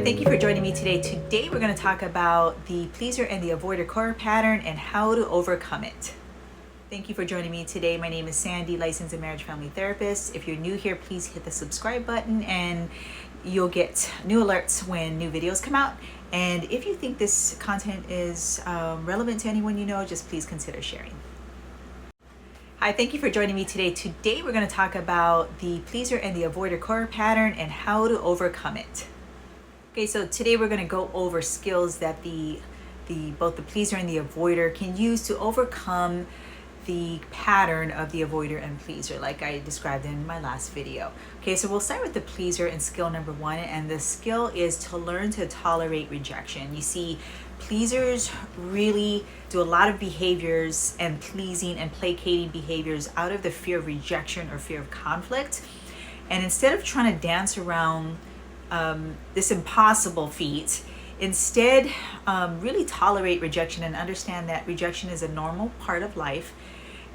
Thank you for joining me today. Today we're going to talk about the pleaser and the avoider core pattern and how to overcome it. Thank you for joining me today. My name is Sandy, licensed and marriage family therapist. If you're new here, please hit the subscribe button and you'll get new alerts when new videos come out. And if you think this content is relevant to anyone you know, just please consider sharing. Hi, thank you for joining me today. Today we're going to talk about the pleaser and the avoider core pattern and how to overcome it. Okay, so today we're going to go over skills that both the pleaser and the avoider can use to overcome the pattern of the avoider and pleaser, like I described in my last video. Okay, so we'll start with the pleaser and skill number one, and the skill is to learn to tolerate rejection. You see, pleasers really do a lot of behaviors and pleasing and placating behaviors out of the fear of rejection or fear of conflict. And instead of trying to dance around this impossible feat, instead really tolerate rejection and understand that rejection is a normal part of life.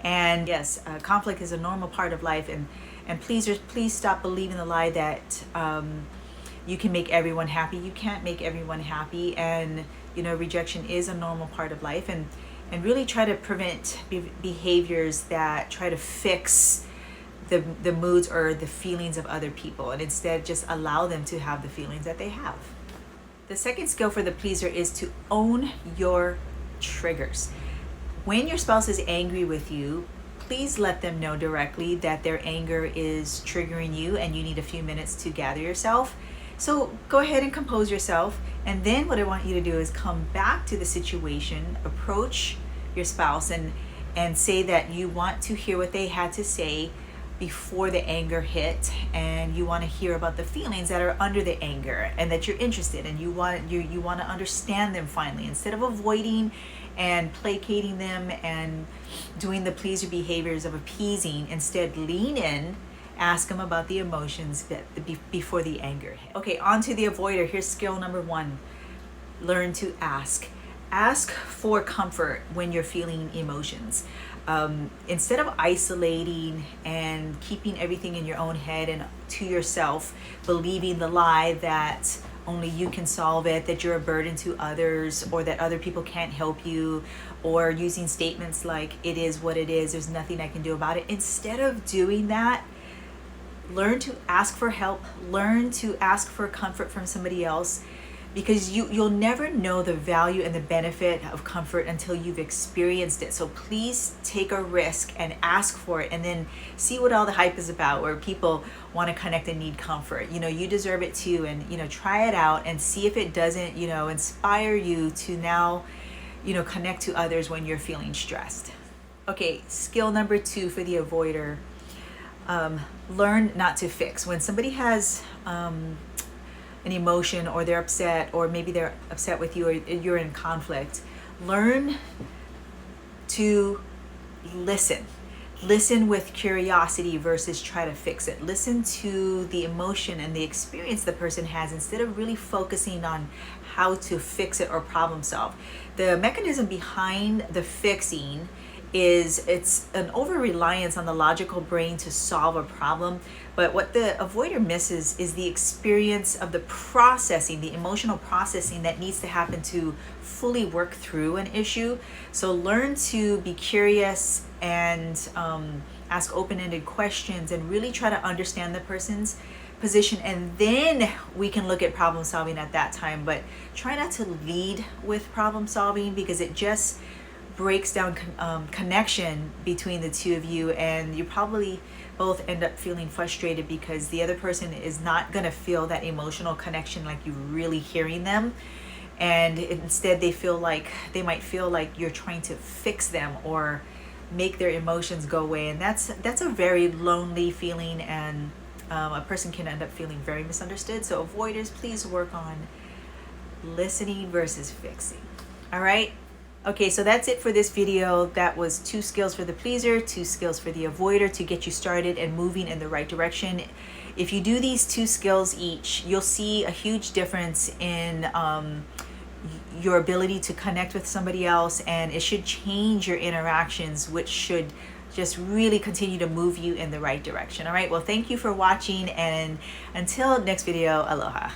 And yes, conflict is a normal part of life. And pleasers, please stop believing the lie that you can make everyone happy. You can't make everyone happy. And rejection is a normal part of life. And really try to prevent behaviors that try to fix the moods or the feelings of other people, and instead just allow them to have the feelings that they have. The second skill for the pleaser is to own your triggers. When your spouse is angry with you, please let them know directly that their anger is triggering you and you need a few minutes to gather yourself. So go ahead and compose yourself, and then what I want you to do is come back to the situation, approach your spouse and say that you want to hear what they had to say before the anger hit, and you want to hear about the feelings that are under the anger, and that you're interested and you want to understand them finally, instead of avoiding and placating them and doing the pleaser behaviors of appeasing. Instead, lean in, ask them about the emotions before the anger hit. Okay, on to the avoider. Here's skill number one. Learn to ask. Ask for comfort when you're feeling emotions. Instead of isolating and keeping everything in your own head and to yourself, believing the lie that only you can solve it, that you're a burden to others, or that other people can't help you, or using statements like, it is what it is, there's nothing I can do about it. Instead of doing that, learn to ask for help, learn to ask for comfort from somebody else, because you'll never know the value and the benefit of comfort until you've experienced it. So please take a risk and ask for it, and then see what all the hype is about, where people want to connect and need comfort. You deserve it too, and try it out and see if it doesn't inspire you to now connect to others when you're feeling stressed. Okay, skill number two for the avoider. Learn not to fix. When somebody has an emotion, or they're upset, or maybe they're upset with you, or you're in conflict, learn to listen with curiosity versus try to fix it. Listen to the emotion and the experience the person has, instead of really focusing on how to fix it or problem solve. The mechanism behind the fixing is it's an over-reliance on the logical brain to solve a problem. But what the avoider misses is the experience of the processing, the emotional processing that needs to happen to fully work through an issue. So learn to be curious and ask open-ended questions, and really try to understand the person's position, and then we can look at problem solving at that time. But try not to lead with problem solving, because it just breaks down connection between the two of you, and you probably both end up feeling frustrated because the other person is not going to feel that emotional connection like you really hearing them, and instead they might feel like you're trying to fix them or make their emotions go away, and that's a very lonely feeling, and a person can end up feeling very misunderstood. So avoiders, please work on listening versus fixing. All right. Okay, so that's it for this video. That was 2 skills for the pleaser, 2 skills for the avoider to get you started and moving in the right direction. If you do these 2 skills each, you'll see a huge difference in your ability to connect with somebody else, and it should change your interactions, which should just really continue to move you in the right direction. All right, well, thank you for watching, and until next video, aloha.